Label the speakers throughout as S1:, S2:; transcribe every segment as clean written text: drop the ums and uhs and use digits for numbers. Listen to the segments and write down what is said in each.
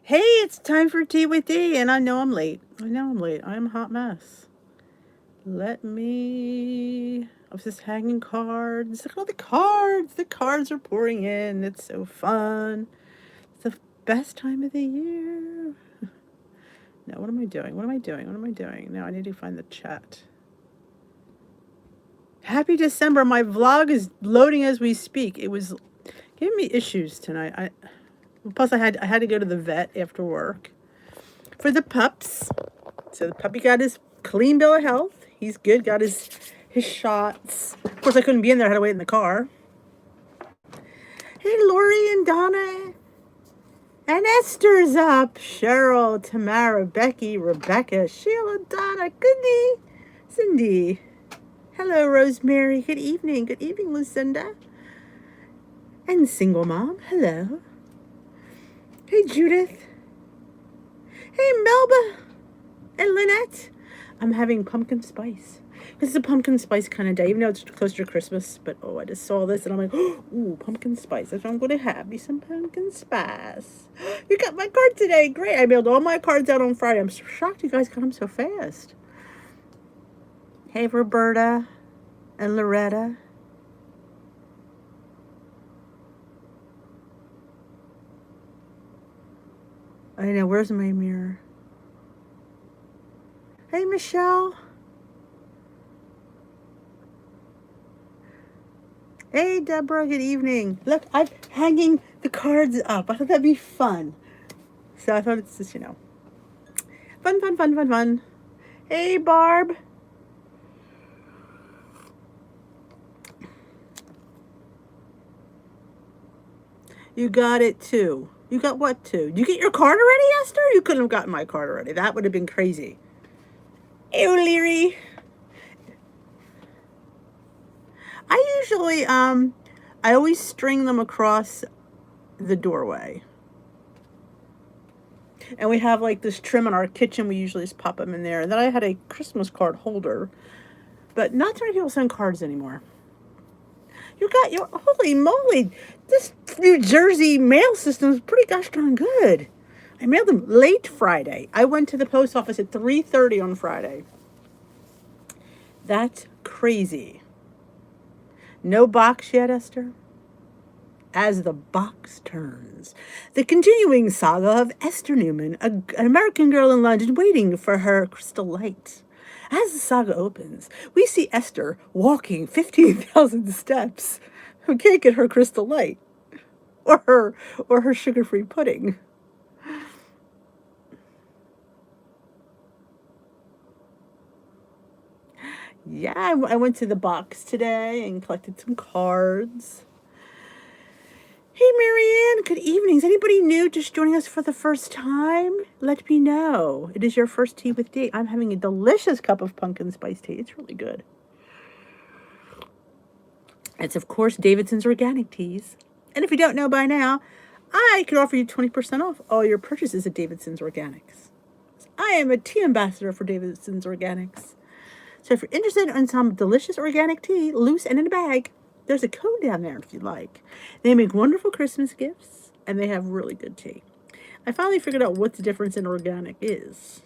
S1: Hey, it's time for tea with Dee, and I know I'm late. I'm a hot mess. I was just hanging cards. Look at all the cards. The cards are pouring in. It's so fun. It's the best time of the year. Now, what am I doing? Now, I need to find the chat. Happy December. My vlog is loading as we speak. It was giving me issues tonight. Plus, I had to go to the vet after work for the pups. So the puppy got his clean bill of health. He's good. Got his shots. Of course, I couldn't be in there. I had to wait in the car. Hey, Lori and Donna. And Esther's up. Cheryl, Tamara, Becky, Rebecca, Sheila, Donna, Goodney, Cindy. Hello, Rosemary. Good evening. Good evening, Lucinda. And Single Mom. Hello. Hey, Judith. Hey, Melba. And Lynette. I'm having pumpkin spice. This is a pumpkin spice kind of day, even though it's closer to Christmas. But, oh, I just saw this, and I'm like, ooh, pumpkin spice. That's what I'm going to have. Me some pumpkin spice. You got my card today. Great. I mailed all my cards out on Friday. I'm so shocked you guys got them so fast. Hey, Roberta and Loretta. I know. Where's my mirror? Hey, Michelle. Hey, Deborah. Good evening. Look, I'm hanging the cards up. I thought that'd be fun. So I thought it's just, fun. Hey, Barb. You got it, too. You got what, too? Did you get your card already, Esther? You couldn't have gotten my card already. That would have been crazy. Hey, O'Leary. I usually, I always string them across the doorway. And we have like this trim in our kitchen. We usually just pop them in there. And then I had a Christmas card holder. But not too many people send cards anymore. You got your, holy moly, this New Jersey mail system is pretty gosh darn good. I mailed them late Friday. I went to the post office at 3:30 on Friday. That's crazy. No box yet, Esther? As the box turns. The continuing saga of Esther Newman, an American girl in London waiting for her crystal light. As the saga opens, we see Esther walking 15,000 steps who can't get her crystal light or her sugar-free pudding. Yeah, I went to the box today and collected some cards. Hey, Marianne, good evening. Is anybody new just joining us for the first time? Let me know. It is your first tea with Dee. I'm having a delicious cup of pumpkin spice tea. It's really good. It's, of course, Davidson's Organic Teas. And if you don't know by now, I could offer you 20% off all your purchases at Davidson's Organics. I am a tea ambassador for Davidson's Organics. So if you're interested in some delicious organic tea, loose and in a bag, there's a code down there if you'd like. They make wonderful Christmas gifts, and they have really good tea. I finally figured out what the difference in organic is.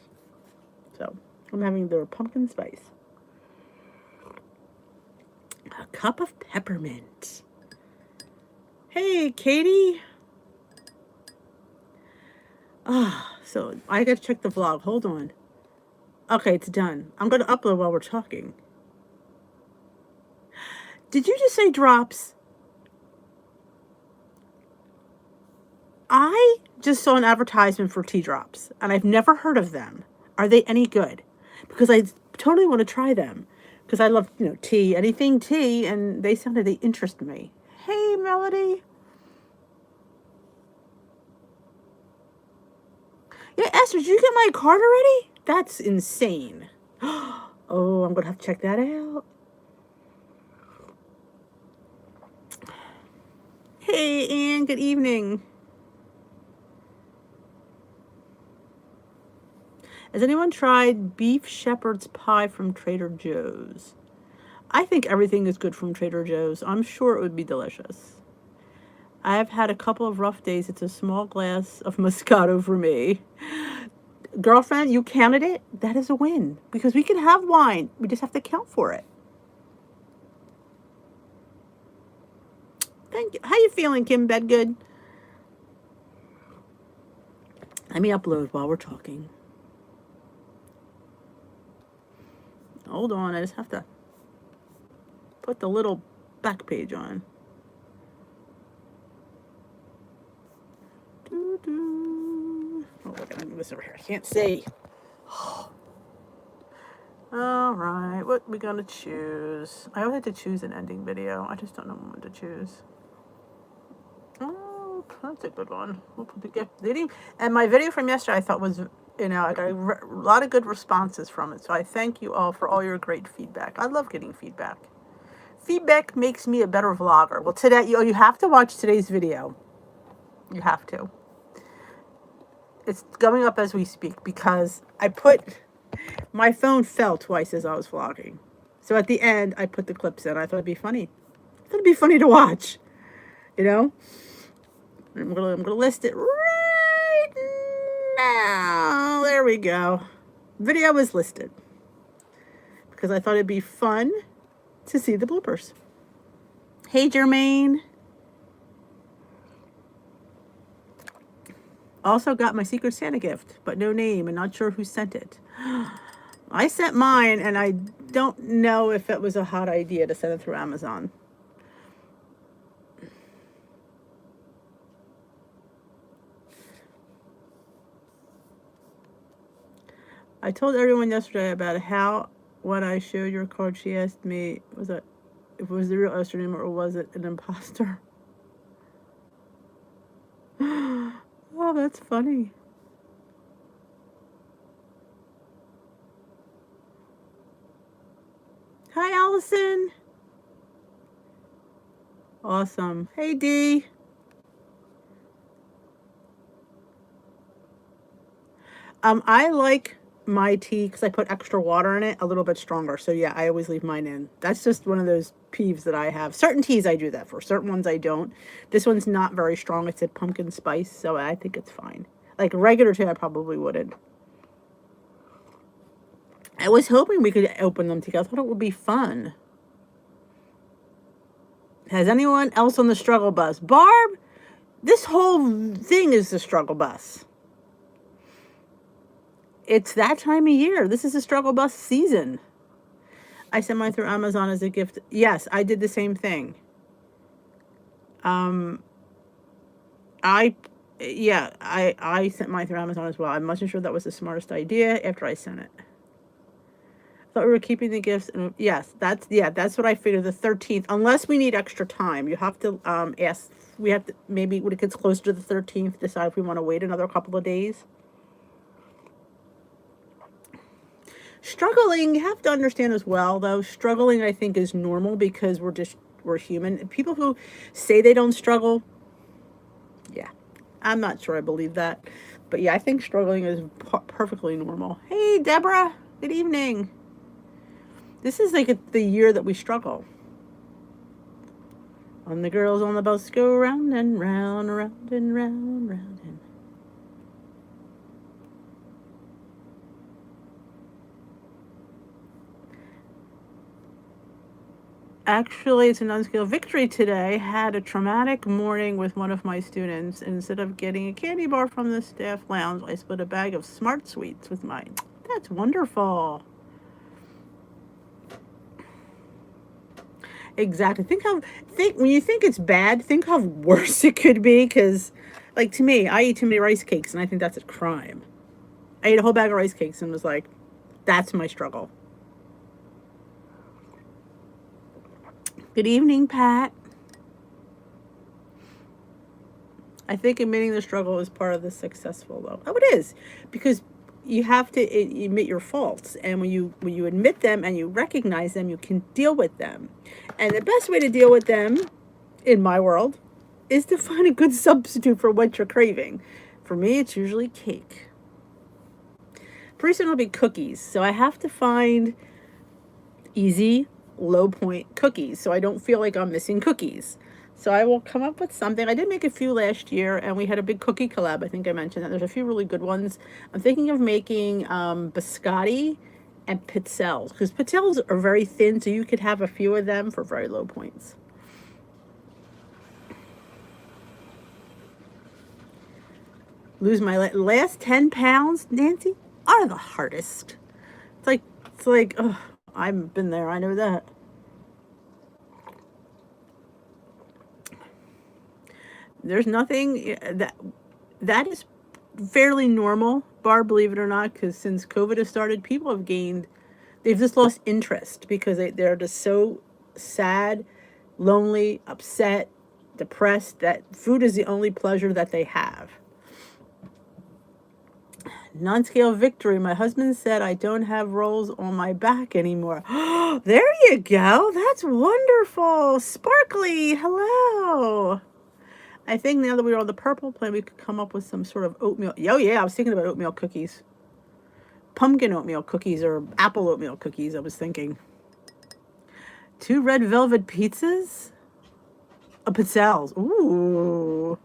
S1: So I'm having their pumpkin spice. A cup of peppermint. Hey, Katie. So I got to check the vlog. Hold on. Okay, it's done. I'm going to upload while we're talking. Did you just say drops? I just saw an advertisement for tea drops, and I've never heard of them. Are they any good? Because I totally want to try them. Because I love, tea, anything tea, and they interest me. Hey, Melody. Yeah, Esther, did you get my card already? That's insane. Oh, I'm going to have to check that out. Hey, Anne, good evening. Has anyone tried beef shepherd's pie from Trader Joe's? I think everything is good from Trader Joe's. I'm sure it would be delicious. I've had a couple of rough days. It's a small glass of Moscato for me. Girlfriend, you counted it? That is a win. Because we can have wine. We just have to count for it. Thank you. How you feeling, Kim Bedgood? Let me upload while we're talking. Hold on, I just have to put the little back page on. Oh, wait, I'm move this over here. I can't see. All right, what we gonna choose? I always had to choose an ending video. I just don't know what to choose. Oh, that's a good one. We'll put the gift. And my video from yesterday I thought was, I got a lot of good responses from it. So I thank you all for all your great feedback. I love getting feedback. Feedback makes me a better vlogger. Well, today, you have to watch today's video. You have to. It's going up as we speak because my phone fell twice as I was vlogging. So at the end, I put the clips in. I thought it'd be funny. I thought it'd be funny to watch. I'm gonna list it right now. There we go. Video is listed because I thought it'd be fun to see the bloopers. Hey, Jermaine. Also got my Secret Santa gift, but no name and not sure who sent it. I sent mine, and I don't know if it was a hot idea to send it through Amazon. I told everyone yesterday about how when I showed your card, she asked me, if it was the real Esther name or was it an imposter? Oh, that's funny. Hi, Allison. Awesome. Hey, Dee. I like my tea, because I put extra water in it, a little bit stronger. So yeah, I always leave mine in. That's just one of those peeves that I have. Certain teas I do that for. Certain ones I don't. This one's not very strong. It's a pumpkin spice, so I think it's fine. Like regular tea, I probably wouldn't. I was hoping we could open them together. I thought it would be fun. Has anyone else on the struggle bus? Barb, this whole thing is the struggle bus. It's that time of year. This is a struggle bus season. I sent mine through Amazon as a gift. Yes, I did the same thing. I sent mine through Amazon as well. I wasn't sure that was the smartest idea after I sent it. Thought we were keeping the gifts. And yes, that's what I figured. The 13th, unless we need extra time, you have to ask. We have to, maybe when it gets closer to the 13th, decide if we want to wait another couple of days. Struggling, you have to understand as well, though, struggling, I think, is normal because we're human. People who say they don't struggle, yeah, I'm not sure I believe that. But yeah, I think struggling is perfectly normal. Hey, Deborah, good evening. This is like the year that we struggle. And the girls on the bus go round and round, round and round, round and actually, it's an unscale victory today. Had a traumatic morning with one of my students. And instead of getting a candy bar from the staff lounge, I split a bag of Smart Sweets with mine. That's wonderful. Exactly. When you think it's bad, think how worse it could be. Because, like, to me, I eat too many rice cakes, and I think that's a crime. I ate a whole bag of rice cakes and was like, that's my struggle. Good evening, Pat. I think admitting the struggle is part of the successful, though. Oh, it is. Because you have to admit your faults. And when you admit them and you recognize them, you can deal with them. And the best way to deal with them, in my world, is to find a good substitute for what you're craving. For me, it's usually cake. Pretty soon it'll be cookies. So I have to find easy, low point cookies so I don't feel like I'm missing cookies. So I will come up with something. I did make a few last year, and we had a big cookie collab. I think I mentioned that. There's a few really good ones. I'm thinking of making biscotti and pizzelles, because pizzelles are very thin, so you could have a few of them for very low points. Lose my last 10 pounds, Nancy, are the hardest. It's like, oh, I've been there. I know that. There's nothing that is fairly normal, Barb, believe it or not, because since COVID has started, people have they've just lost interest because they're just so sad, lonely, upset, depressed that food is the only pleasure that they have. Non-scale victory. My husband said I don't have rolls on my back anymore. There you go. That's wonderful. Sparkly, hello. I think now that we're on the purple plan, we could come up with some sort of oatmeal. Oh, yeah, I was thinking about oatmeal cookies. Pumpkin oatmeal cookies or apple oatmeal cookies, I was thinking. 2 red velvet pizzas? Pizzelles. Ooh.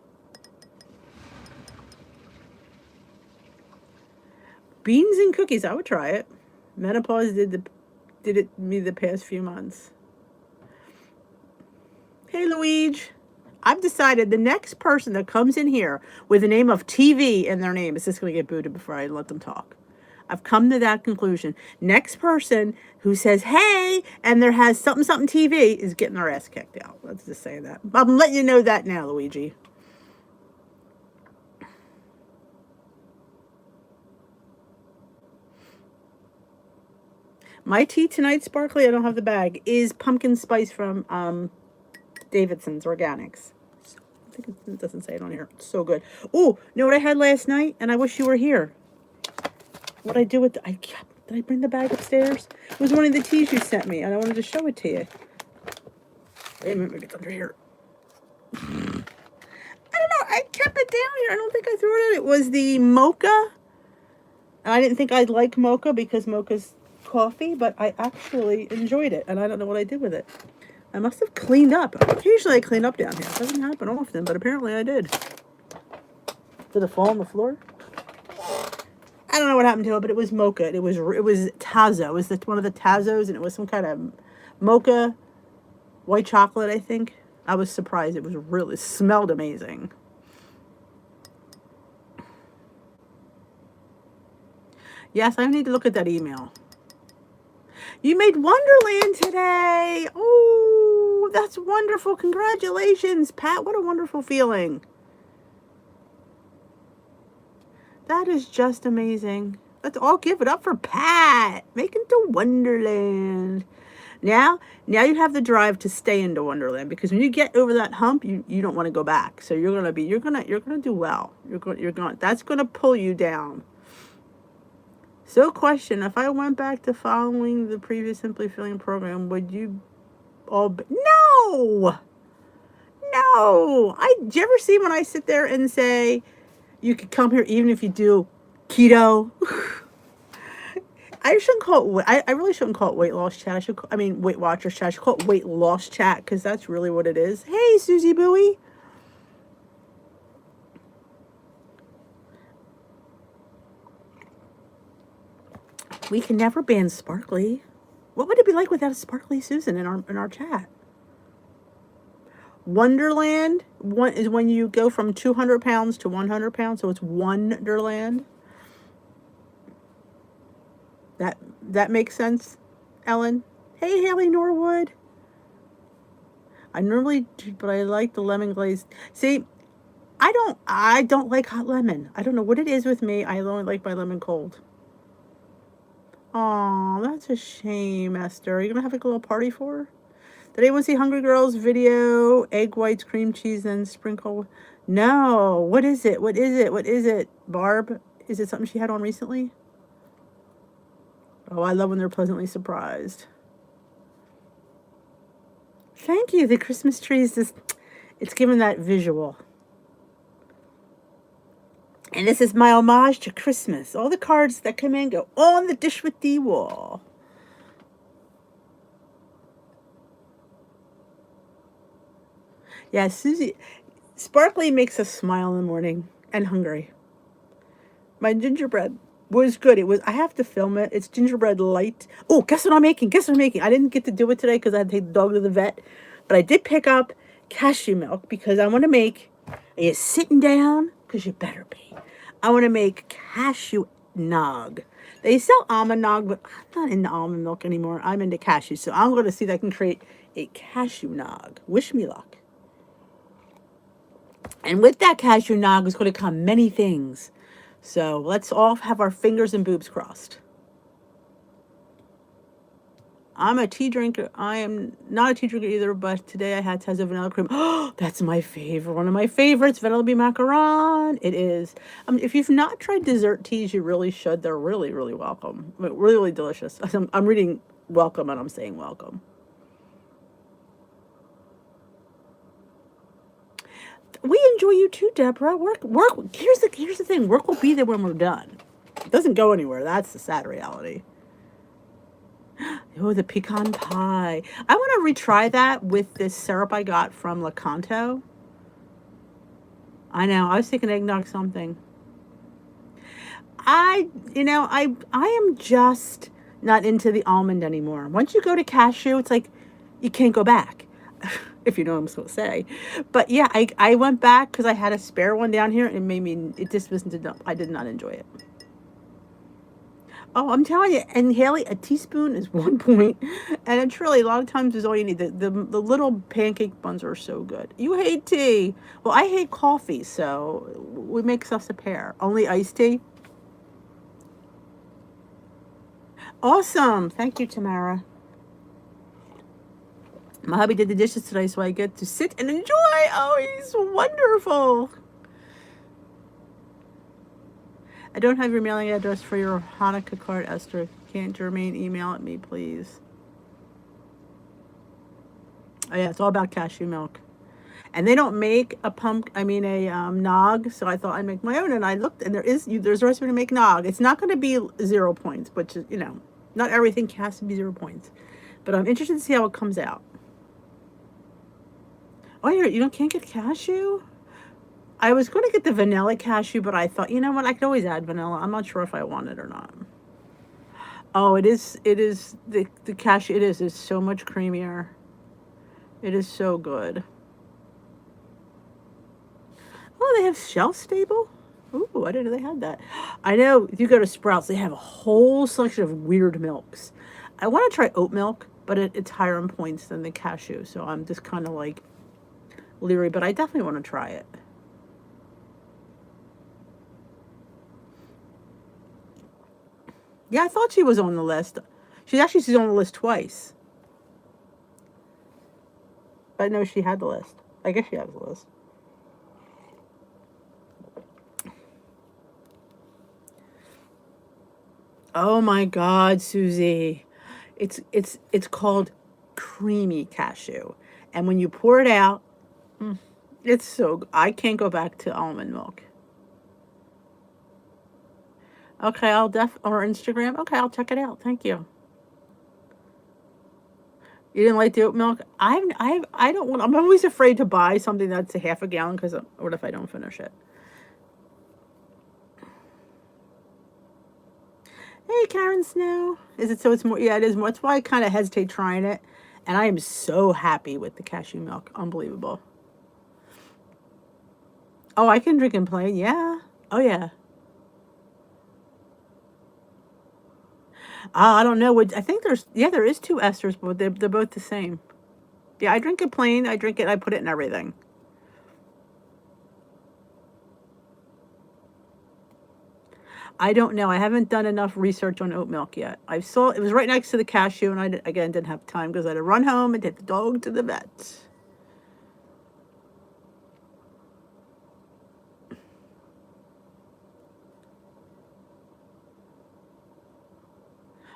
S1: Beans and cookies. I would try it. Menopause did it me the past few months. Hey, Luigi. I've decided the next person that comes in here with the name of TV in their name is just going to get booted before I let them talk. I've come to that conclusion. Next person who says, hey, and there has something TV is getting their ass kicked out. Let's just say that. I'm letting you know that now, Luigi. My tea tonight, Sparkly, I don't have the bag, is pumpkin spice from Davidson's Organics. I think it doesn't say it on here. It's so good. Oh, you know what I had last night? And I wish you were here. What I do with did I bring the bag upstairs? It was one of the teas you sent me, and I wanted to show it to you. Wait a minute, maybe it's under here. I don't know. I kept it down here. I don't think I threw it in. It was the mocha. And I didn't think I'd like mocha because mocha's coffee, but I actually enjoyed it, and I don't know what I did with it. I must have cleaned up. Occasionally I clean up down here. It doesn't happen often, but apparently I did. Did it fall on the floor? I don't know what happened to it, but it was mocha. It was Tazo. It was one of the Tazos, and it was some kind of mocha, white chocolate, I think. I was surprised. It smelled amazing. Yes, I need to look at that email. You made Wonderland today. Oh, that's wonderful. Congratulations, Pat. What a wonderful feeling. That is just amazing. Let's all give it up for Pat. Make it to Wonderland. Now you have the drive to stay into Wonderland, because when you get over that hump, you don't want to go back. So you're gonna do well. That's gonna pull you down. So question, if I went back to following the previous Simply Feeling program, would you all be... No! Did you ever see when I sit there and say, you could come here even if you do keto? I shouldn't call it, I really shouldn't call it weight loss chat. Weight Watchers chat. I should call it weight loss chat, because that's really what it is. Hey, Susie Bowie. We can never ban Sparkly. What would it be like without a Sparkly Susan in our chat? Wonderland is when you go from 200 pounds to 100 pounds, so it's Wonderland. That makes sense, Ellen. Hey, Haley Norwood. I normally do, but I like the lemon glaze. See, I don't like hot lemon. I don't know what it is with me. I only like my lemon cold. Oh, that's a shame, Esther. Are you going to have a little party for her? Did anyone see Hungry Girls video? Egg whites, cream cheese, and sprinkle? No. What is it? What is it, Barb? Is it something she had on recently? Oh, I love when they're pleasantly surprised. Thank you. The Christmas tree is just, it's given that visual. And this is my homage to Christmas. All the cards that come in go on the Dish with Dee wall. Yeah, Susie, Sparkly makes us smile in the morning and hungry. My gingerbread was good. It was. I have to film it. It's gingerbread light. Oh, guess what I'm making? Guess what I'm making? I didn't get to do it today because I had to take the dog to the vet, but I did pick up cashew milk because I want to make. Are you sitting down? Because you better be. I want to make cashew nog. They sell almond nog, but I'm not into almond milk anymore. I'm into cashew, so I'm going to see if I can create a cashew nog. Wish me luck. And with that cashew nog is going to come many things. So let's all have our fingers and boobs crossed. I'm a tea drinker. I am not a tea drinker either, but today I had Tezza vanilla cream. Oh, that's my favorite. One of my favorites, vanilla bean macaron. It is. If you've not tried dessert teas, you really should. They're really, really welcome. Really, really delicious. I'm reading welcome and I'm saying welcome. We enjoy you too, Deborah. Work. Here's the thing. Work will be there when we're done. It doesn't go anywhere. That's the sad reality. Oh, the pecan pie. I want to retry that with this syrup I got from Lakanto. I know. I was thinking eggnog something. I am just not into the almond anymore. Once you go to cashew, it's like you can't go back. If you know what I'm supposed to say. But yeah, I went back because I had a spare one down here and it just wasn't enough. I did not enjoy it. Oh, I'm telling you, and Haley, a teaspoon is 1 point, and it's really a lot of times is all you need. The little pancake buns are so good. You hate tea. Well, I hate coffee, so we make us a pair. Only iced tea. Awesome. Thank you, Tamara. My hubby did the dishes today, so I get to sit and enjoy. Oh, he's wonderful. I don't have your mailing address for your Hanukkah card, Esther. Can't Jermaine email it me, please? Oh yeah, it's all about cashew milk. And they don't make a nog, so I thought I'd make my own. And I looked, and there's a recipe to make nog. It's not going to be 0 points, but not everything has to be 0 points. But I'm interested to see how it comes out. Oh, you can't get cashew? I was going to get the vanilla cashew, but I thought, you know what? I could always add vanilla. I'm not sure if I want it or not. Oh, it is the cashew. It is so much creamier. It is so good. Oh, they have shelf stable? Ooh, I didn't know they had that. I know if you go to Sprouts, they have a whole selection of weird milks. I want to try oat milk, but it's higher in points than the cashew, so I'm just kind of like leery, but I definitely want to try it. Yeah, I thought she was on the list. She's on the list twice. I know she had the list. I guess she has the list. Oh my God, Susie. It's called creamy cashew. And when you pour it out, it's so good. I can't go back to almond milk. Okay, or Instagram. Okay, I'll check it out. Thank you. You didn't like the oat milk? I don't want. I'm always afraid to buy something that's a half a gallon because what if I don't finish it? Hey, Karen Snow. Is it so? It's more. Yeah, it is more. That's why I kind of hesitate trying it, and I am so happy with the cashew milk. Unbelievable. Oh, I can drink in plain. Yeah. Oh yeah. I don't know. I think there is 2 esters, but they're both the same. Yeah, I drink it plain. I drink it. I put it in everything. I don't know. I haven't done enough research on oat milk yet. I saw it was right next to the cashew, and I didn't have time because I had to run home and take the dog to the vet.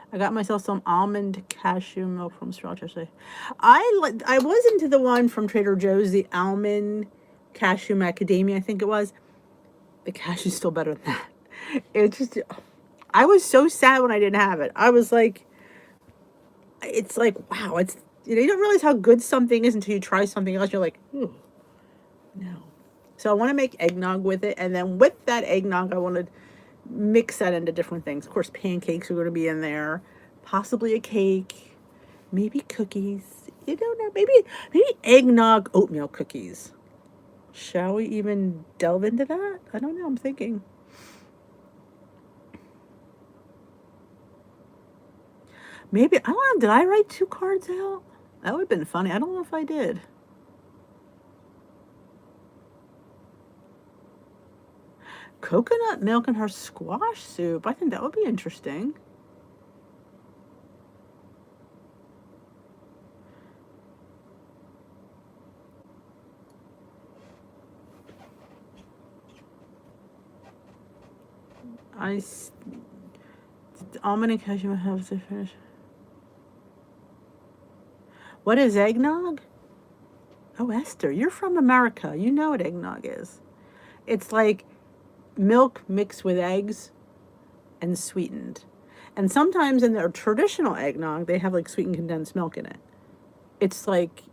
S1: I got myself some almond cashew milk from Sprouts yesterday. I was into the one from Trader Joe's, the almond cashew macadamia, I think it was. The cashew's still better than that. It's just, I was so sad when I didn't have it. I was like, it's like, wow, you don't realize how good something is until you try something else. You're like, ooh. No. So I want to make eggnog with it, and then with that eggnog, I want to mix that into different things. Of course, pancakes are going to be in there, possibly a cake, maybe cookies. You don't know. Maybe eggnog oatmeal cookies. Shall we even delve into that? I don't know. I'm thinking. Maybe, I don't know. Did I write 2 cards out? That would have been funny. I don't know if I did. Coconut milk in her squash soup. I think that would be interesting. Almond and cashew have to finish. What is eggnog? Oh, Esther, you're from America. You know what eggnog is. It's like milk mixed with eggs and sweetened. And sometimes in their traditional eggnog, they have like sweetened condensed milk in it. It's like,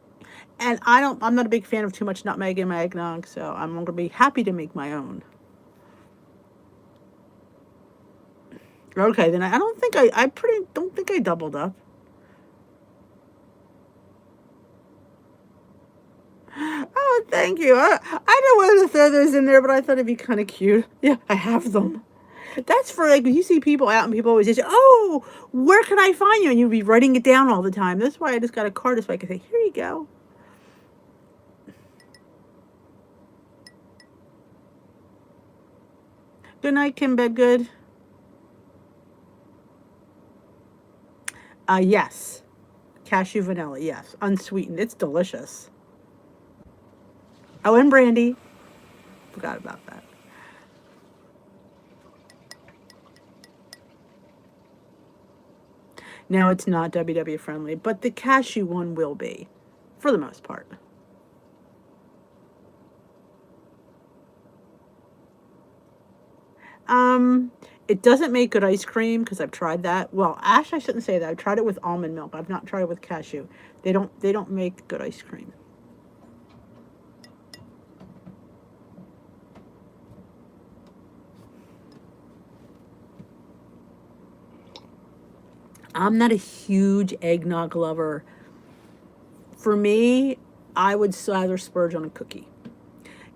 S1: and I'm not a big fan of too much nutmeg in my eggnog, so I'm going to be happy to make my own. Okay, then I don't think don't think I doubled up. Oh, thank you. I don't want to throw those in there, but I thought it'd be kind of cute. Yeah, I have them. That's for like when you see people out and people always say, "Oh, where can I find you?" And you'll be writing it down all the time. That's why I just got a card so I can say, "Here you go." Good night, Kim Bedgood. Yes. Cashew vanilla, yes. Unsweetened. It's delicious. Oh, and brandy. Forgot about that. Now it's not WW friendly, but the cashew one will be, for the most part. It doesn't make good ice cream because I've tried that. Well, actually, I shouldn't say that. I've tried it with almond milk. I've not tried it with cashew. They don't make good ice cream. I'm not a huge eggnog lover. For me, I would rather splurge on a cookie.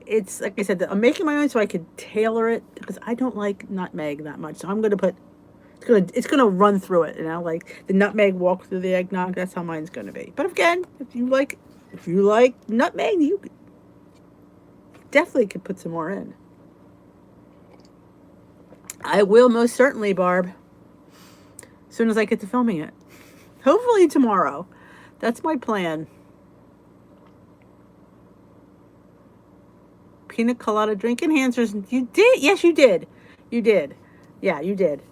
S1: It's like I said, I'm making my own so I could tailor it because I don't like nutmeg that much. So I'm gonna put it's gonna run through it, like the nutmeg walk through the eggnog. That's how mine's gonna be. But again, if you like nutmeg, you definitely could put some more in. I will most certainly, Barb. As soon as I get to filming it. Hopefully tomorrow. That's my plan. Pina colada drink enhancers. You did? Yes, you did. You did. Yeah, you did.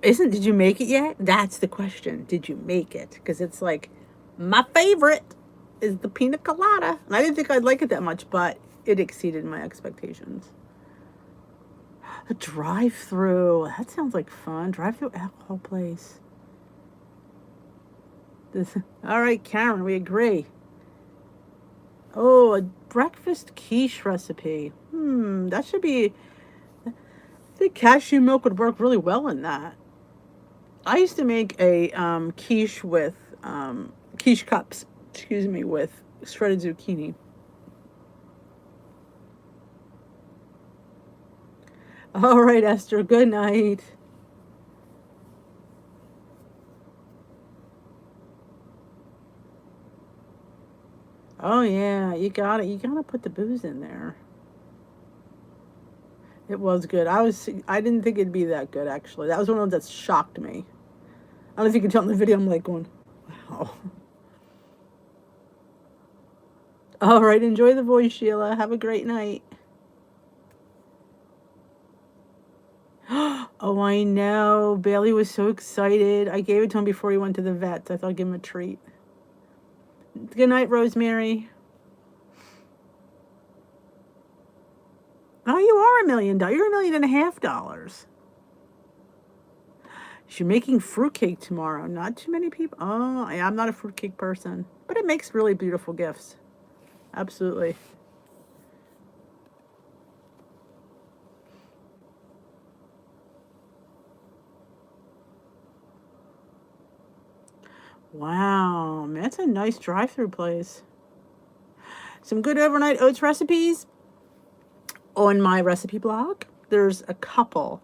S1: Did you make it yet? That's the question. Did you make it? Because it's like my favorite is the pina colada. And I didn't think I'd like it that much, but it exceeded my expectations. A drive-through. That sounds like fun. Drive-through alcohol place. All right, Karen, we agree. Oh, a breakfast quiche recipe. That should be. I think cashew milk would work really well in that. I used to make a quiche with quiche cups. Excuse me, with shredded zucchini. All right, Esther. Good night. Oh yeah, you got it. You gotta put the booze in there. It was good. I didn't think it'd be that good actually. That was one of those that shocked me. I don't know if you can tell in the video. I'm like going, wow. All right, enjoy the voice, Sheila. Have a great night. Oh, I know. Bailey was so excited. I gave it to him before he went to the vet. I thought I'd give him a treat. Good night, Rosemary. Oh, you are $1 million. You're $1.5 million. You're making fruitcake tomorrow. Not too many people. Oh, I'm not a fruitcake person, but it makes really beautiful gifts. Absolutely. Wow, man, that's a nice drive-through place. Some good overnight oats recipes on my recipe blog. There's a couple.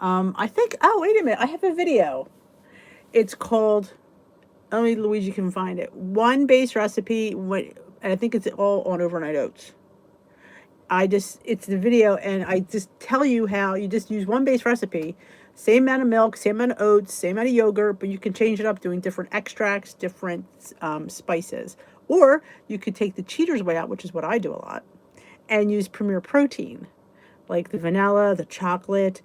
S1: I think, oh, wait a minute. I have a video. It's called, only Luigi can find it. One base recipe, and I think it's all on overnight oats. It's the video, and I just tell you how you just use one base recipe, same amount of milk, same amount of oats, same amount of yogurt, but you can change it up doing different extracts, different spices. Or you could take the cheater's way out, which is what I do a lot, and use premier protein, like the vanilla, the chocolate,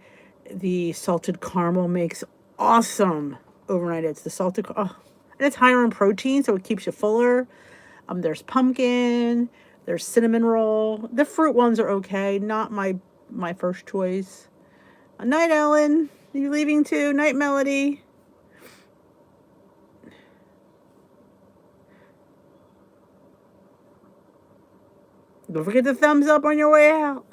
S1: the salted caramel makes awesome overnight oats. The salted, oh, and it's higher in protein, so it keeps you fuller. There's pumpkin. There's cinnamon roll. The fruit ones are okay. Not my first choice. Night, Ellen. Are you leaving too? Night, Melody. Don't forget the thumbs up on your way out.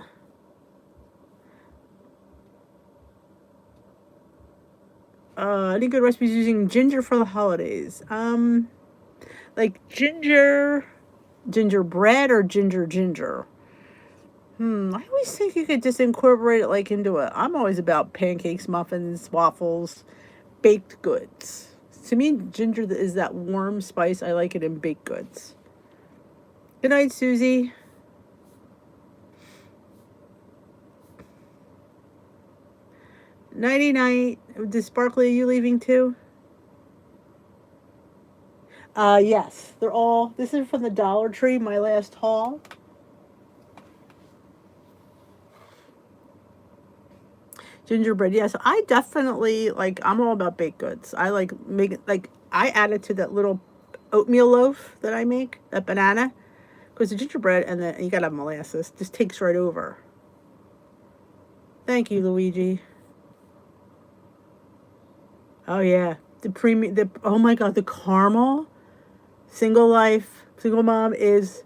S1: Any good recipes using ginger for the holidays? Like gingerbread or ginger. I always think you could just incorporate it like into it. I'm always about pancakes, muffins, waffles, baked goods. To me, ginger is that warm spice. I like it in baked goods. Good night, Susie. Nighty night. Does Sparkly, are you leaving too? Yes. They're all, this is from the Dollar Tree, my last haul. Gingerbread, yes. I definitely, like, I'm all about baked goods. I like make it, like, I add it to that little oatmeal loaf that I make, that banana. Because the gingerbread and you gotta have molasses, just takes right over. Thank you, Luigi. Oh yeah, oh my god, the caramel single life, single mom is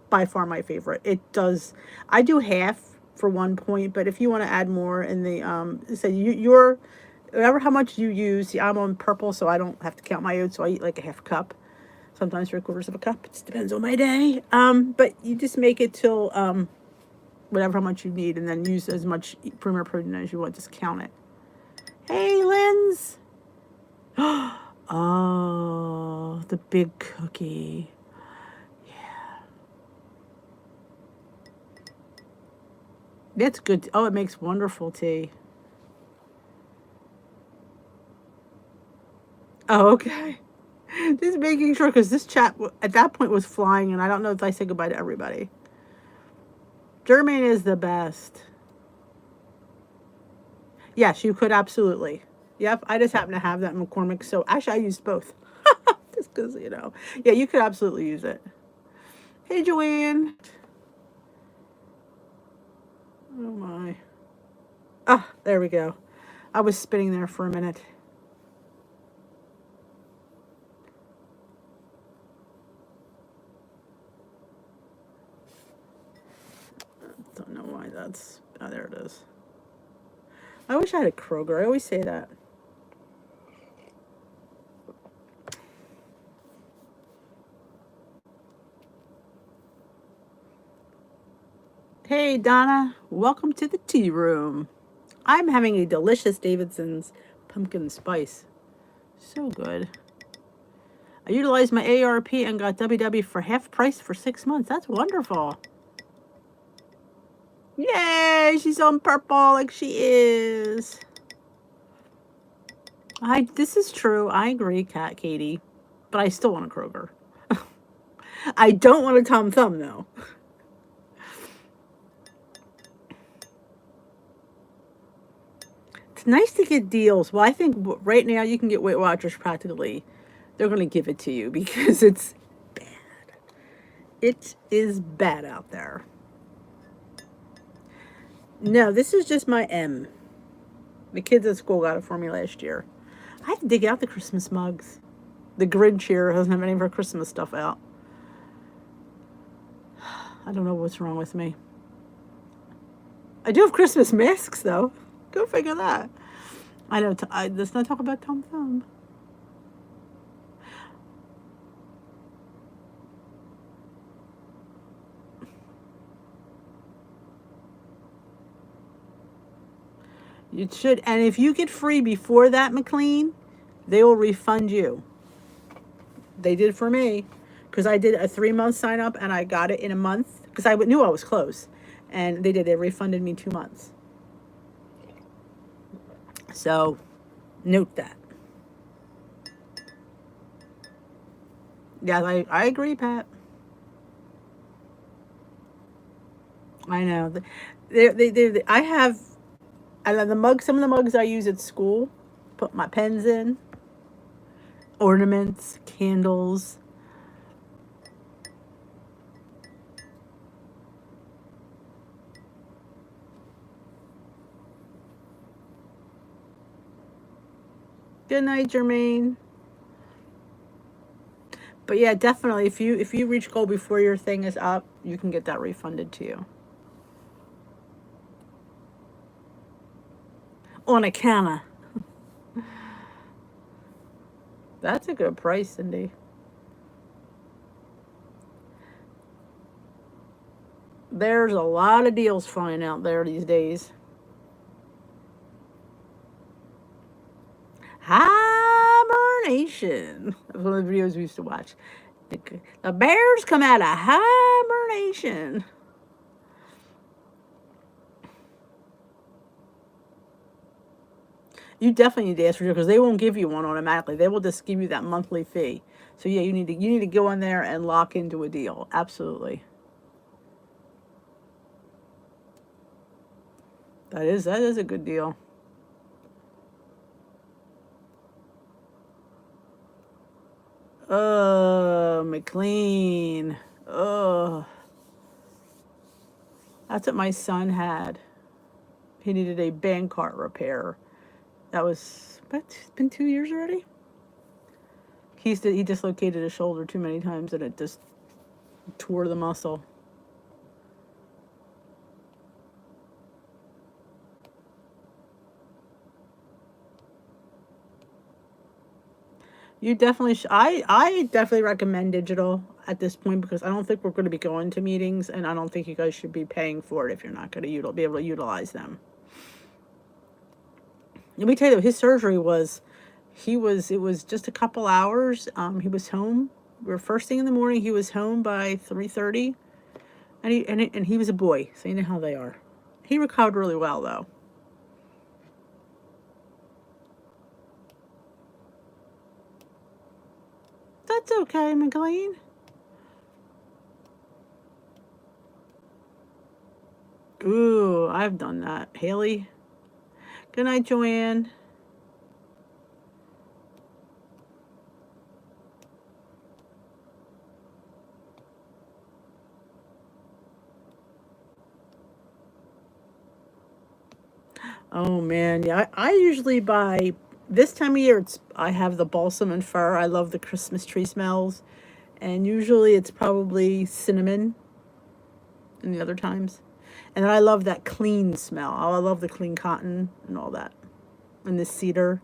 S1: by far my favorite. It does, I do half for 1 point, but if you want to add more in the, say you're, whatever how much you use, see, I'm on purple, so I don't have to count my oats, so I eat like a half cup, sometimes 3/4 of a cup, it just depends on my day, but you just make it till, whatever how much you need, and then use as much premier protein as you want, just count it. Hey, Linz. Oh, the big cookie. Yeah. That's good. Oh, it makes wonderful tea. Oh, okay. Just making sure, because this chat at that point was flying, and I don't know if I said goodbye to everybody. Germaine is the best. Yes, you could absolutely. Yep, I just happen to have that in McCormick, so actually I used both. Just because, yeah, you could absolutely use it. Hey, Joanne. Oh, my. Ah, there we go. I was spinning there for a minute. Don't know why that's... Oh, there it is. I wish I had a Kroger. I always say that. Hey, Donna. Welcome to the tea room. I'm having a delicious Davidson's pumpkin spice. So good. I utilized my ARP and got WW for half price for 6 months. That's wonderful. Yay, she's on purple like she is. This is true. I agree, Katie. But I still want a Kroger. I don't want a Tom Thumb, though. It's nice to get deals. Well, I think right now you can get Weight Watchers practically. They're going to give it to you because it's bad. It is bad out there. No, this is just my M. The kids at school got it for me last year. I have to dig out the Christmas mugs. The Grinch here doesn't have any of her Christmas stuff out. I don't know what's wrong with me. I do have Christmas masks, though. Go figure that. I know. Let's not talk about Tom Thumb. You should. And if you get free before that, McLean, they will refund you. They did for me. Because I did a 3-month sign up and I got it in a month. Because I knew I was close. And they did. They refunded me 2 months. So, note that. Yeah, I agree, Pat. I know. I have the mugs. Some of the mugs I use at school. Put my pens in. Ornaments, candles. Good night, Jermaine. But yeah, definitely, if you reach goal before your thing is up, you can get that refunded to you. On a canna. That's a good price, Cindy. There's a lot of deals flying out there these days. Hibernation. That's one of the videos we used to watch. The bears come out of hibernation. You definitely need to ask for it because they won't give you one automatically. They will just give you that monthly fee. So yeah, you need to go in there and lock into a deal. Absolutely. That is a good deal. McLean. That's what my son had. He needed a bank cart repair. That was, it's been 2 years already. He dislocated his shoulder too many times and it just tore the muscle. You definitely I definitely recommend digital at this point because I don't think we're going to be going to meetings and I don't think you guys should be paying for it if you're not going to be able to utilize them. Let me tell you, his surgery was, it was just a couple hours. He was home. We were first thing in the morning. He was home by 3:30, and he was a boy, so you know how they are. He recovered really well though. That's okay, McLean. Ooh, I've done that. Haley. Good night, Joanne. Oh man, yeah. I usually buy this time of year. I have the balsam and fir. I love the Christmas tree smells, and usually it's probably cinnamon. In the other times, and I love that clean smell. I love the clean cotton and all that, and the cedar.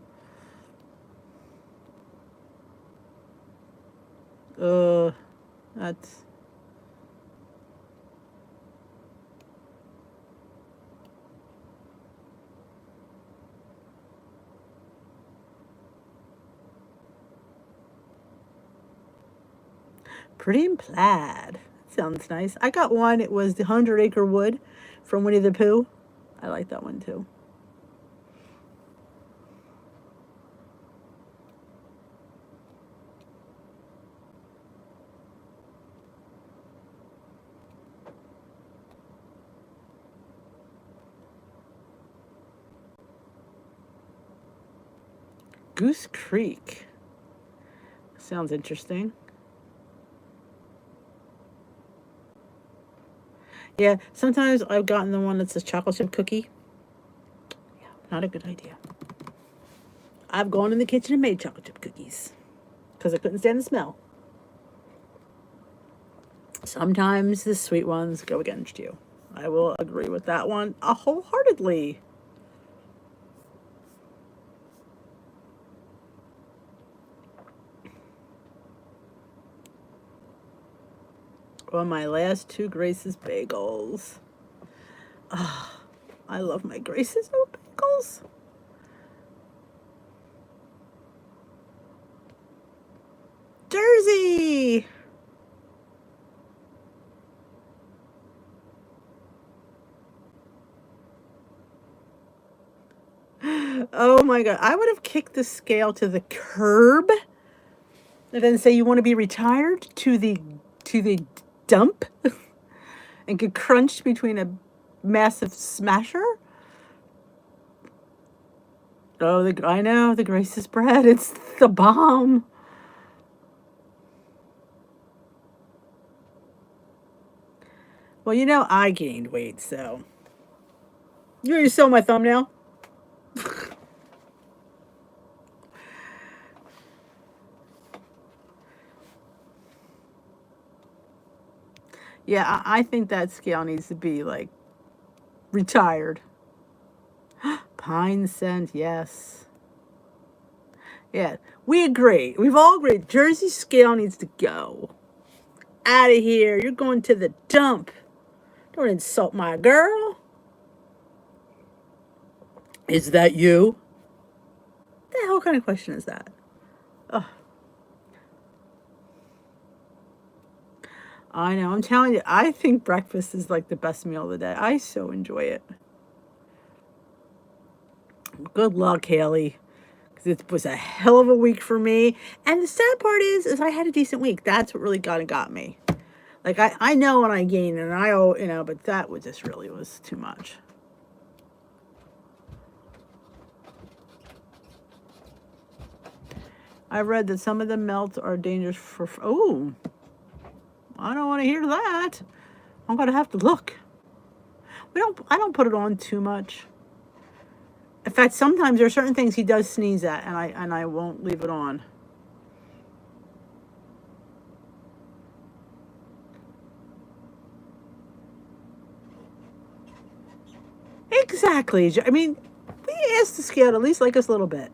S1: That's pretty and plaid. Sounds nice. I got one. It was the 100-Acre Wood from Winnie the Pooh. I like that one too. Goose Creek. Sounds interesting. Yeah, sometimes I've gotten the one that's a chocolate chip cookie. Yeah, not a good idea. I've gone in the kitchen and made chocolate chip cookies because I couldn't stand the smell. Sometimes the sweet ones go against you. I will agree with that one wholeheartedly. On my last 2 Grace's bagels. I love my Grace's bagels. Oh my God. I would have kicked the scale to the curb and then say you want to be retired to the dump and get crunched between a massive smasher. Oh, I know, the Grace's bread. It's the bomb. Well, you know, I gained weight, so. You already saw my thumbnail? Yeah, I think that scale needs to be, like, retired. Pine scent, yes. Yeah, we agree. We've all agreed. Jersey scale needs to go. Out of here. You're going to the dump. Don't insult my girl. Is that you? The hell kind of question is that? Ugh. I know. I'm telling you, I think breakfast is like the best meal of the day. I so enjoy it. Good luck, Haley. Because it was a hell of a week for me. And the sad part is I had a decent week. That's what really got me. Like, I know when I gain and but that was just really was too much. I read that some of the melts are dangerous for, oh, I don't want to hear that. I'm going to have to look. I don't put it on too much. In fact, sometimes there are certain things he does sneeze at, and I won't leave it on. Exactly. I mean, we asked the scale to at least like us a little bit.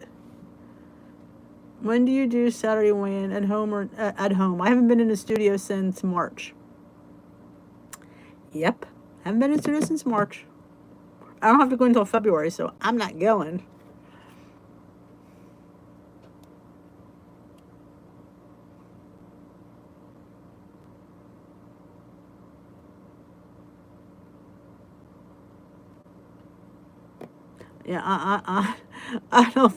S1: When do you do Saturday weigh-in at home or at home? I haven't been in the studio since March. Yep, haven't been in the studio since March. I don't have to go until February, so I'm not going. Yeah, I don't.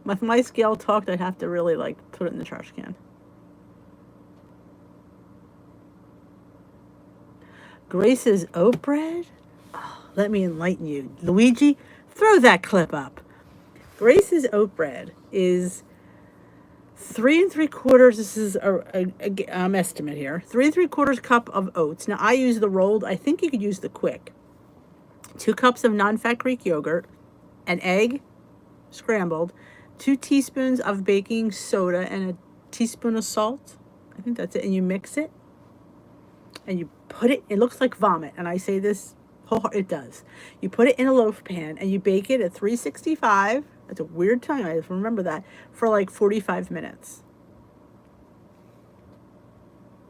S1: If my scale talked, I'd have to really like put it in the trash can. Grace's oat bread? Oh, let me enlighten you. Luigi, throw that clip up. Grace's oat bread is 3 3/4. This is a estimate here. 3 3/4 cup of oats. Now I use the rolled. I think you could use the quick. 2 cups of non-fat Greek yogurt, an egg, scrambled, 2 teaspoons of baking soda, and a teaspoon of salt. I think that's it. And you mix it, and you put it. It looks like vomit, and I say this. It does. You put it in a loaf pan, and you bake it at 365. That's a weird time. I just remember that for like 45 minutes.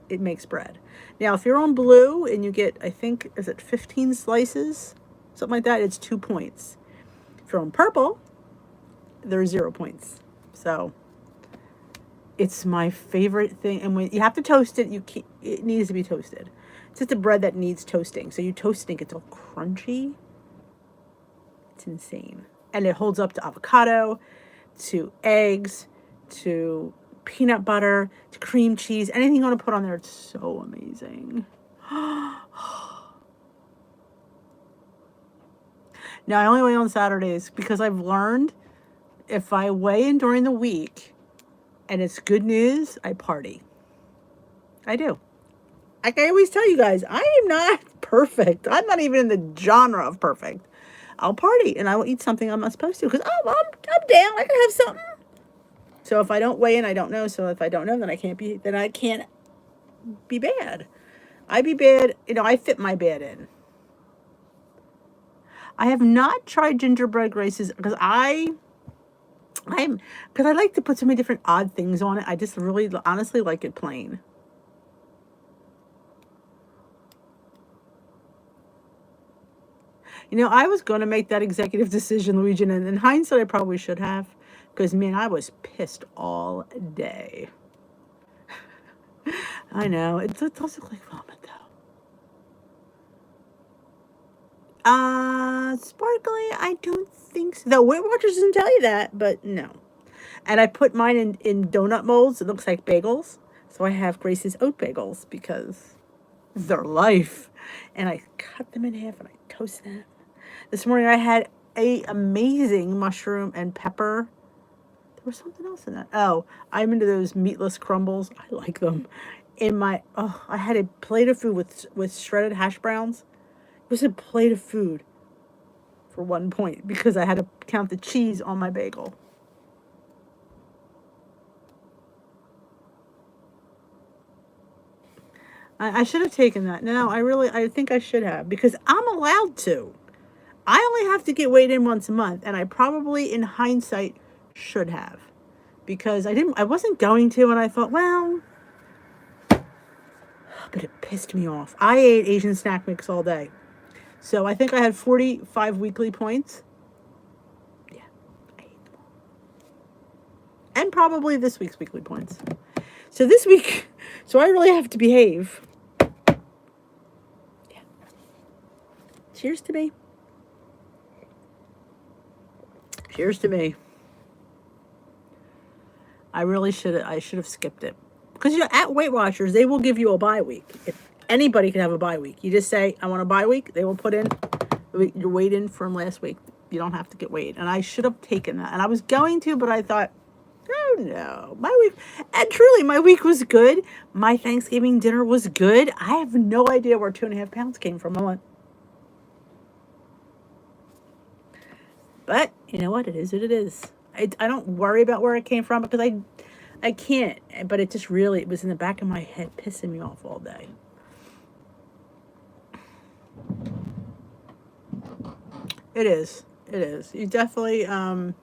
S1: It makes bread. Now, if you're on blue and you get, I think, is it 15 slices? Something like that, it's 2 points. If you're on purple, there's 0 points. So it's my favorite thing. And when you have to toast it, it needs to be toasted. It's just a bread that needs toasting. So you toast it, it gets all crunchy. It's insane. And it holds up to avocado, to eggs, to peanut butter, to cream cheese. Anything you want to put on there, it's so amazing. Now, I only weigh on Saturdays because I've learned if I weigh in during the week and it's good news, I party. I do. Like I always tell you guys, I am not perfect. I'm not even in the genre of perfect. I'll party and I will eat something I'm not supposed to because I'm down. I can have something. So if I don't weigh in, I don't know. So if I don't know, then I can't be bad. I be bad. I fit my bad in. I have not tried gingerbread Grace's because I like to put so many different odd things on it. I just really honestly like it plain. I was going to make that executive decision, Luigi, and in hindsight, I probably should have. Because, man, I was pissed all day. I know. It does look like vomit, though. Sparkly, I don't think so. The Weight Watchers doesn't tell you that, but no. And I put mine in donut molds. It looks like bagels. So I have Grace's oat bagels because they're life. And I cut them in half and I toast them. This morning I had a amazing mushroom and pepper. There was something else in that. Oh, I'm into those meatless crumbles. I like them. I had a plate of food with shredded hash browns. It was a plate of food for 1 point because I had to count the cheese on my bagel. I should have taken that. No, I think I should have because I'm allowed to. I only have to get weighed in once a month, and I probably, in hindsight, should have because I wasn't going to, and I thought, well, but it pissed me off. I ate Asian snack mix all day, so I think I had 45 weekly points. Yeah, I ate them all, and probably this week's weekly points. So this week, so I really have to behave. Yeah. Cheers to me. Cheers to me. I should have skipped it. Because at Weight Watchers, they will give you a bye week. If anybody can have a bye week. You just say, I want a bye week. They will put in your weight in from last week. You don't have to get weighed. And I should have taken that. And I was going to, but I thought, oh no. My week, and truly, my week was good. My Thanksgiving dinner was good. I have no idea where 2.5 pounds came from. But you know what? It is what it is. I don't worry about where it came from because I can't. But it just really, it was in the back of my head pissing me off all day. It is. It is. You definitely, you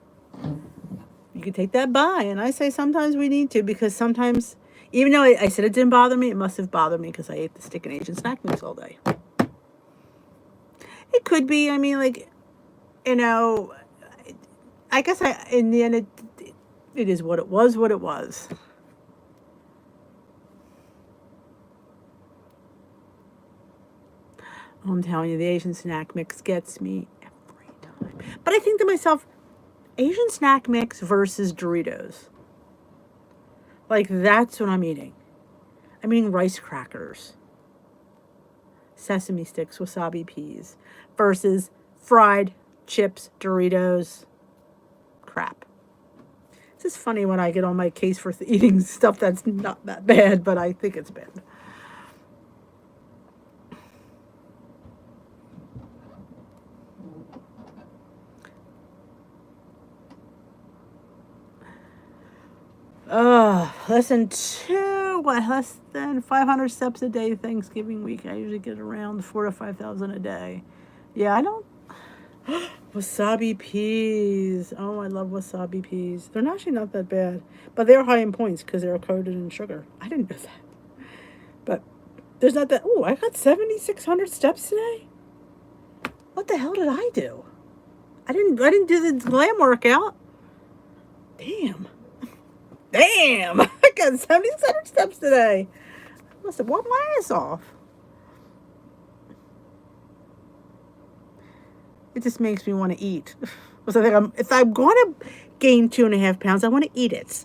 S1: can take that by. And I say sometimes we need to because sometimes, even though I said it didn't bother me, it must have bothered me because I ate the stick and Asian snack mix all day. It could be, I mean, like, you know, I guess in the end, it is what it was, what it was. I'm telling you, the Asian snack mix gets me every time. But I think to myself, Asian snack mix versus Doritos. Like, that's what I'm eating. I'm eating rice crackers, sesame sticks, wasabi peas, versus fried chips, Doritos, crap. It's just funny when I get on my case for eating stuff that's not that bad, but I think it's bad. Less than 500 steps a day Thanksgiving week. I usually get around 4,000 to 5,000 a day. Yeah, I don't. Wasabi peas. Oh, I love wasabi peas. They're actually not that bad, but they're high in points because they're coated in sugar. I didn't know that. But there's not that. Oh, I got 7,600 steps today. What the hell did I do? I didn't do the glam workout. Damn. I got 7,600 steps today. I must have walked my ass off. It just makes me want to eat. So if I'm going to gain 2.5 pounds, I want to eat it.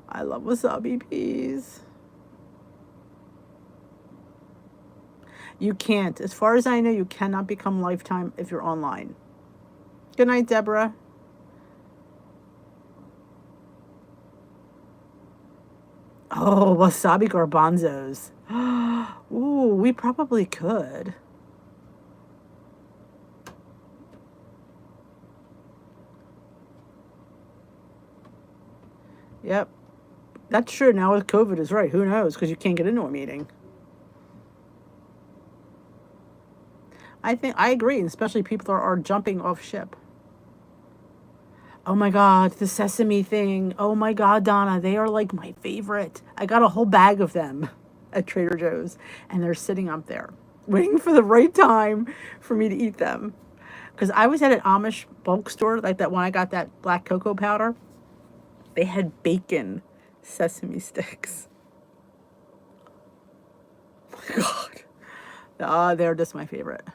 S1: I love wasabi peas. You can't. As far as I know, you cannot become lifetime if you're online. Good night, Deborah. Oh, wasabi garbanzos. Ooh, we probably could. Yep. That's true. Now with COVID is right. Who knows? Because you can't get into a meeting. I think I agree, and especially people are jumping off ship. Oh my God, the sesame thing. Oh my God, Donna, they are like my favorite. I got a whole bag of them at Trader Joe's, and they're sitting up there waiting for the right time for me to eat them. Because I was at an Amish bulk store, like that when I got that black cocoa powder. They had bacon sesame sticks. my God. Ah, they're just my favorite.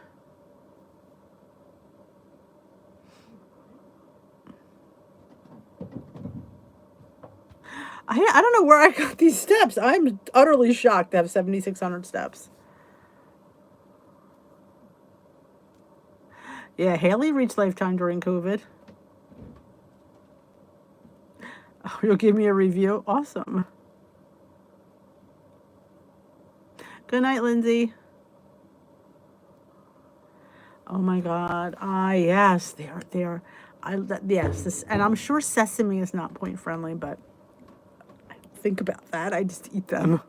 S1: I don't know where I got these steps. I'm utterly shocked to have 7,600 steps. Yeah, Haley reached lifetime during COVID. Oh, you'll give me a review? Awesome. Good night, Lindsay. Oh my God. Ah, yes, they are. They are. Yes, this, and I'm sure sesame is not point friendly, but I don't think about that. I just eat them.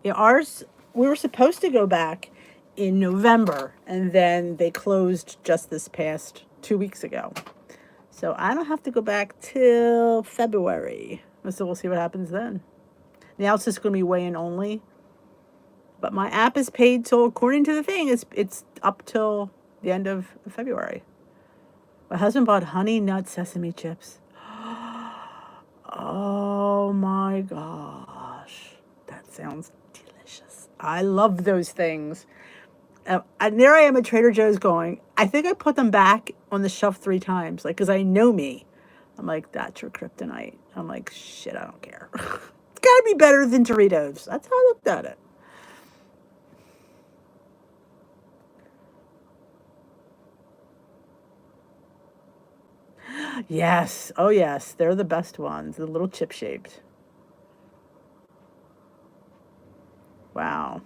S1: Yeah, ours, we were supposed to go back in November, and then they closed just this past 2 weeks ago. So I don't have to go back till February. So we'll see what happens then. Now it's just going to be weigh-in only. But my app is paid till, according to the thing, it's up till the end of February. My husband bought honey nut sesame chips. Oh my gosh. That sounds delicious. I love those things. And there I am at Trader Joe's going, I think I put them back on the shelf 3 times, like, because I know me. I'm like, that's your kryptonite. I'm like, shit, I don't care. It's got to be better than Doritos. That's how I looked at it. Yes. Oh, yes. They're the best ones. The little chip shaped. Wow.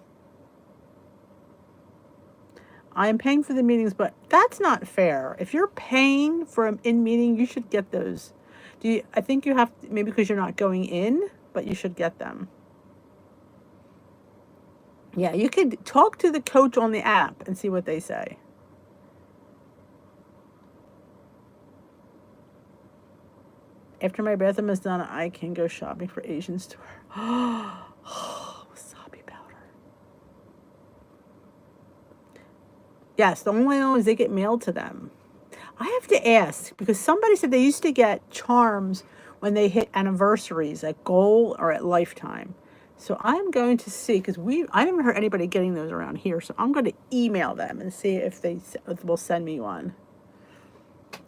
S1: I am paying for the meetings, but that's not fair. If you're paying for an in meeting, you should get those. I think you have to, maybe because you're not going in, but you should get them. Yeah, you could talk to the coach on the app and see what they say. After my bathroom is done, I can go shopping for Asian store. Wasabi powder. Yes, the only one is they get mailed to them. I have to ask because somebody said they used to get charms when they hit anniversaries at Goal or at Lifetime. So I'm going to see because I haven't heard anybody getting those around here. So I'm going to email them and see if they will send me one.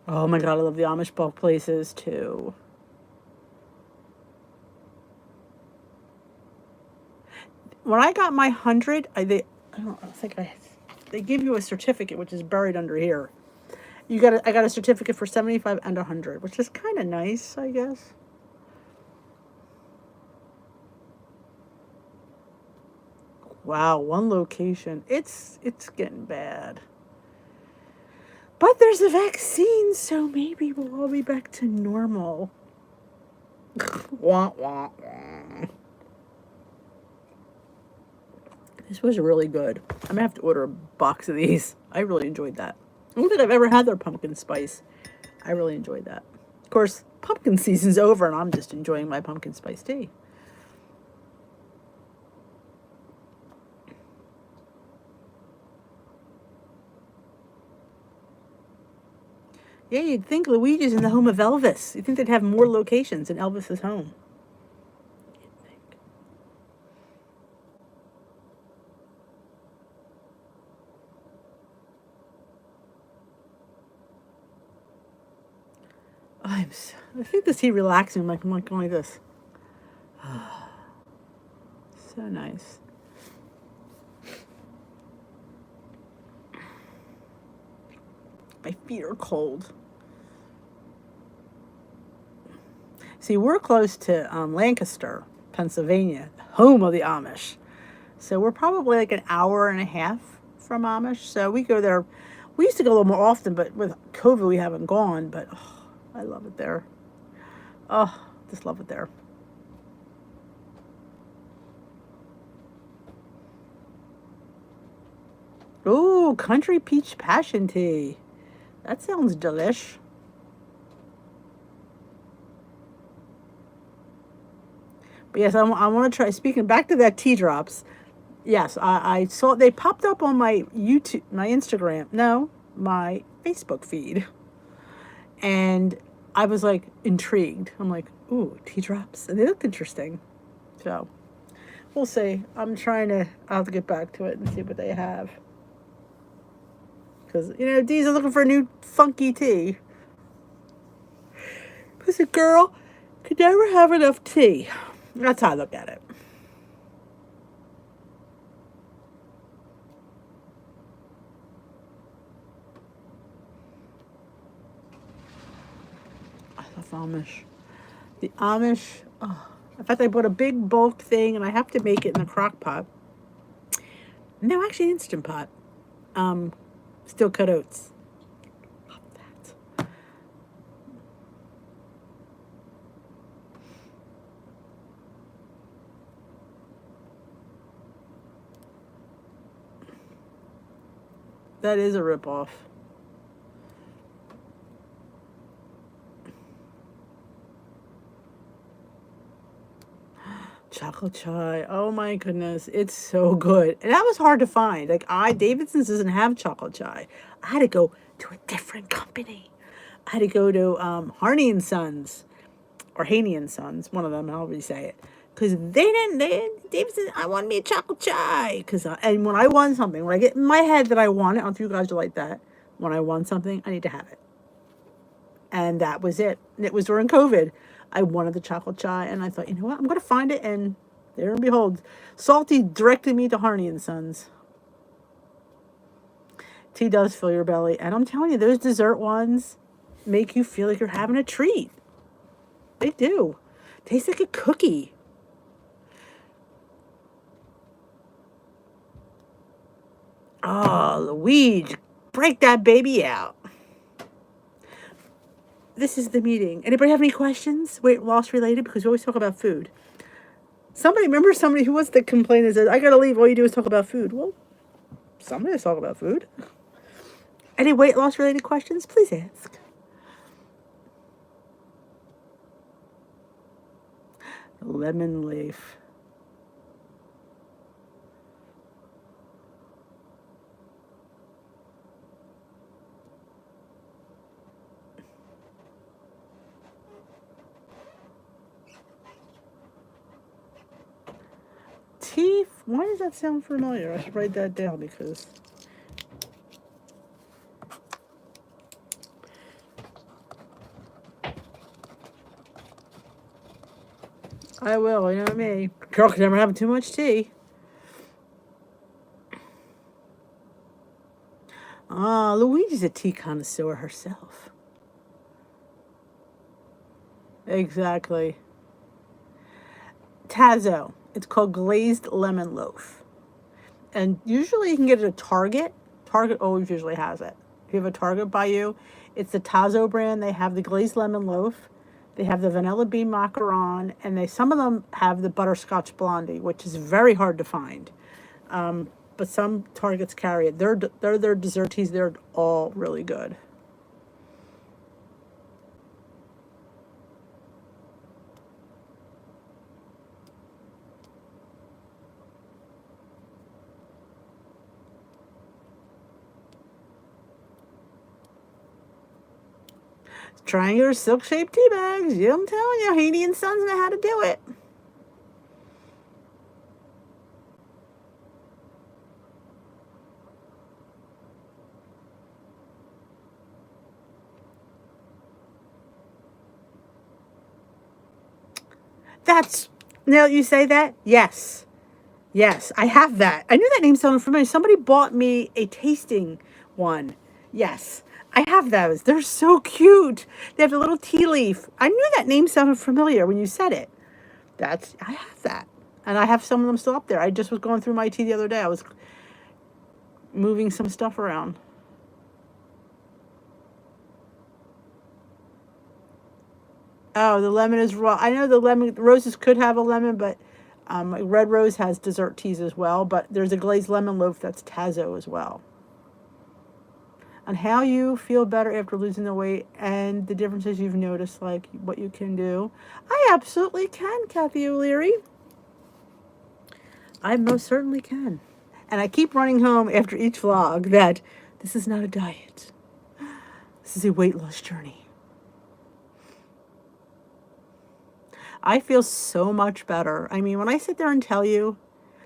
S1: Oh my God, I love the Amish bulk places too. When I got my 100, I they give you a certificate which is buried under here. I got a certificate for 75 and 100, which is kind of nice, I guess. Wow, one location. It's getting bad. But there's a vaccine, so maybe we'll all be back to normal. Wah, wah, wah. This was really good. I'm gonna have to order a box of these. I really enjoyed that. I don't think I've ever had their pumpkin spice. I really enjoyed that. Of course, pumpkin season's over and I'm just enjoying my pumpkin spice tea. Yeah, you'd think Luigi's in the home of Elvis. You'd think they'd have more locations in Elvis's home. You'd think. I think this heat relaxing. I'm like going like this. So nice. My feet are cold. See, we're close to Lancaster, Pennsylvania, home of the Amish. So we're probably like an hour and a half from Amish. So we go there. We used to go a little more often, but with COVID, we haven't gone. But I love it there. Oh, just love it there. Ooh, country peach passion tea. That sounds delish. But yes, I want to try. Speaking back to that tea drops, yes, I saw they popped up on my YouTube, my Instagram, no, my Facebook feed. And I was like intrigued. I'm like, ooh, tea drops. And they looked interesting. So we'll see. I'll have to get back to it and see what they have. Because, Dee's are looking for a new funky tea. Because a girl could never have enough tea. That's how I look at it. I love Amish. The Amish, oh. In fact, I bought a big bulk thing, and I have to make it in a crock pot. No, actually, Instant Pot. Still cut oats. Love that. That is a ripoff. Chocolate chai. Oh my goodness. It's so good. And that was hard to find. Like Davidson's doesn't have chocolate chai. I had to go to a different company. I had to go to Harney and Sons or Haney and Sons, one of them, I'll already say it. Because Davidson, I want me a chocolate chai. And when I want something, when I get in my head that I want it, I don't know if you guys are like that. When I want something, I need to have it. And that was it. And it was during COVID. I wanted the chocolate chai, and I thought, you know what? I'm going to find it, and there and behold, Salty directed me to Harney and Sons. Tea does fill your belly, and I'm telling you, those dessert ones make you feel like you're having a treat. They do. Tastes like a cookie. Oh, Luigi, break that baby out. This is the meeting. Anybody have any questions? Weight loss related? Because we always talk about food. Somebody who wants to complain and says, I gotta leave, all you do is talk about food. Well, somebody talk about food. Any weight loss related questions? Please ask. Lemon leaf. Tea, why does that sound familiar? I should write that down because I will, you know me. Girl can never have too much tea. Luigi's a tea connoisseur herself. Exactly. Tazo. It's called glazed lemon loaf. And usually you can get it at Target. Target always usually has it. If you have a Target by you, it's the Tazo brand. They have the glazed lemon loaf. They have the vanilla bean macaron. And some of them have the butterscotch blondie, which is very hard to find. But some Targets carry it. They're their dessert teas. They're all really good. Triangular silk-shaped tea bags. Yeah, I'm telling you, Haney and Sons know how to do it. Now you say that? Yes. Yes, I have that. I knew that name sounded familiar. Somebody bought me a tasting one. Yes, I have those. They're so cute. They have the little tea leaf. I knew that name sounded familiar when you said it. I have that. And I have some of them still up there. I just was going through my tea the other day. I was moving some stuff around. Oh, the lemon is raw. I know the roses could have a lemon, but Red Rose has dessert teas as well. But there's a glazed lemon loaf that's Tazo as well. On how you feel better after losing the weight and the differences you've noticed, like what you can do. I absolutely can, Kathy O'Leary. I most certainly can. And I keep running home after each vlog that this is not a diet. This is a weight loss journey. I feel so much better. I mean, when I sit there and tell you,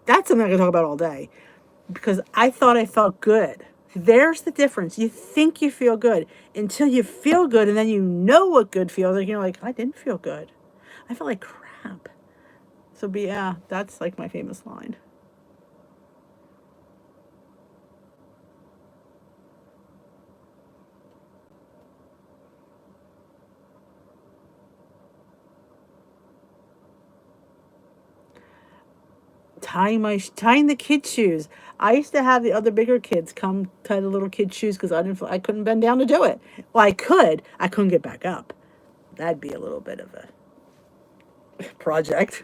S1: that's something I can talk about all day, because I thought I felt good. There's the difference. You think you feel good until you feel good, and then you know what good feels like. You're like, I didn't feel good. I felt like crap. So, yeah, that's like my famous line. Tying the kids' shoes. I used to have the other bigger kids come tie the little kids' shoes because I couldn't bend down to do it. Well, I couldn't get back up. That'd be a little bit of a project.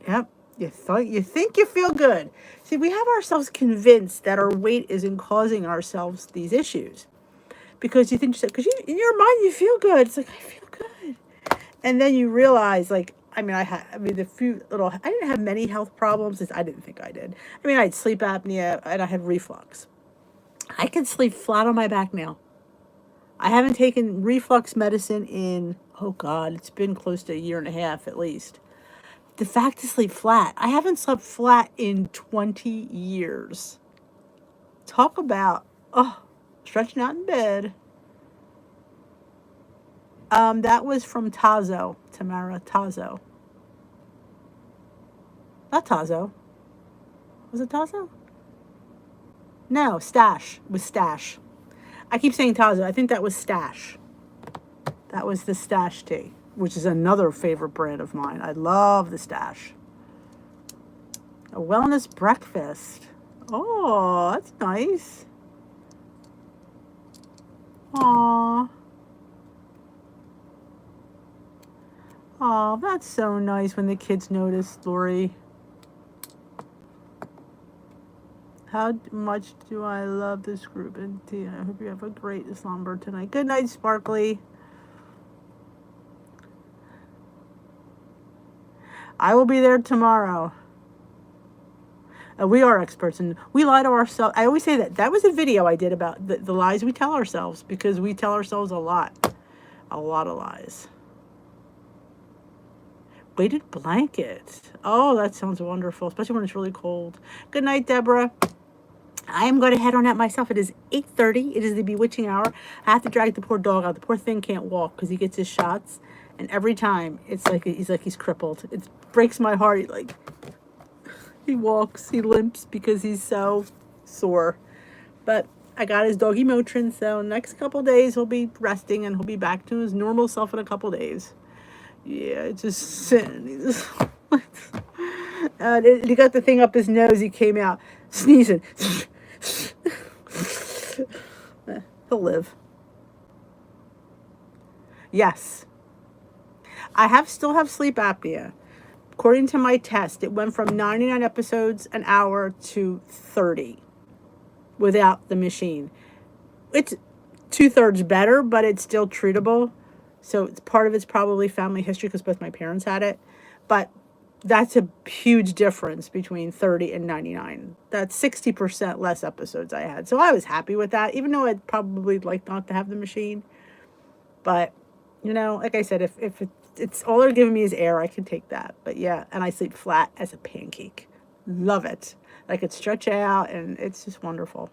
S1: Yep. You think you feel good. See, we have ourselves convinced that our weight isn't causing ourselves these issues because you think, because in your mind you feel good. It's like, I feel good. And then you realize, like, the few little, I didn't have many health problems. I didn't think I did. I mean, I had sleep apnea and I had reflux. I can sleep flat on my back now. I haven't taken reflux medicine in, oh God, it's been close to a year and a half at least. The fact to sleep flat. I haven't slept flat in 20 years. Talk about, stretching out in bed. That was from Tazo, Tamara Tazo. Not Tazo. Was it Tazo? No, Stash. It was Stash. I keep saying Tazo. I think that was Stash. That was the Stash tea, which is another favorite brand of mine. I love the Stash. A wellness breakfast. Oh, that's nice. Aw. Oh, that's so nice when the kids notice, Lori. How much do I love this group and tea? I hope you have a great slumber tonight. Good night, Sparkly. I will be there tomorrow. We are experts and we lie to ourselves. I always say that. That was a video I did about the lies we tell ourselves, because we tell ourselves a lot of lies. Weighted blanket. Oh, that sounds wonderful, especially when it's really cold. Good night, Deborah. I am going to head on out myself. It is 8:30. It is the bewitching hour. I have to drag the poor dog out. The poor thing can't walk because he gets his shots. And every time, it's like he's crippled. It breaks my heart. He walks, he limps because he's so sore. But I got his doggy Motrin, so next couple days he'll be resting and he'll be back to his normal self in a couple days. Yeah, it's just sitting. He just he got the thing up his nose. He came out sneezing. He'll live. Yes. I still have sleep apnea. According to my test, it went from 99 episodes an hour to 30 without the machine. It's 2/3 better, but it's still treatable. So part of it's probably family history because both my parents had it. But that's a huge difference between 30 and 99. That's 60% less episodes I had. So I was happy with that, even though I'd probably like not to have the machine. But, like I said, if it's all they're giving me is air, I can take that. But yeah, and I sleep flat as a pancake. Love it. I could stretch out, and it's just wonderful.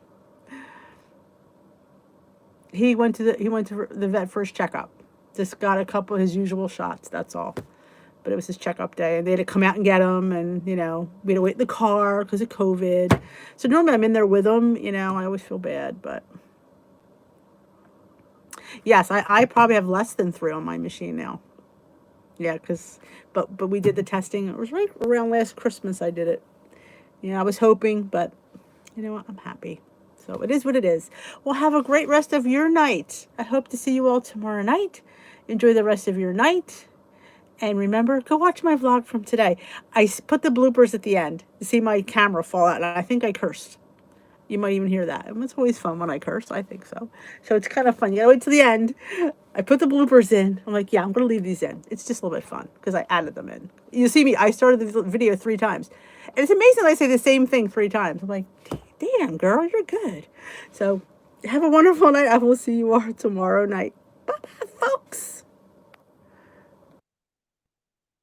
S1: He went to the vet for his checkup. Just got a couple of his usual shots. That's all. But it was his checkup day, and they had to come out and get him, and we had to wait in the car because of COVID. So normally I'm in there with him. I always feel bad, but yes, I probably have less than 3 on my machine now. Yeah, but we did the testing. It was right around last Christmas I did it. I was hoping, but you know what? I'm happy. So it is what it is. Well, have a great rest of your night. I hope to see you all tomorrow night. Enjoy the rest of your night. And remember, go watch my vlog from today. I put the bloopers at the end to see my camera fall out. And I think I cursed. You might even hear that. And it's always fun when I curse. I think so. So it's kind of fun. You gotta wait till the end. I put the bloopers in. I'm like, yeah, I'm going to leave these in. It's just a little bit fun because I added them in. You see me, I started the video 3 times. And it's amazing I say the same thing 3 times. I'm like, damn, girl, you're good. So have a wonderful night. I will see you all tomorrow night.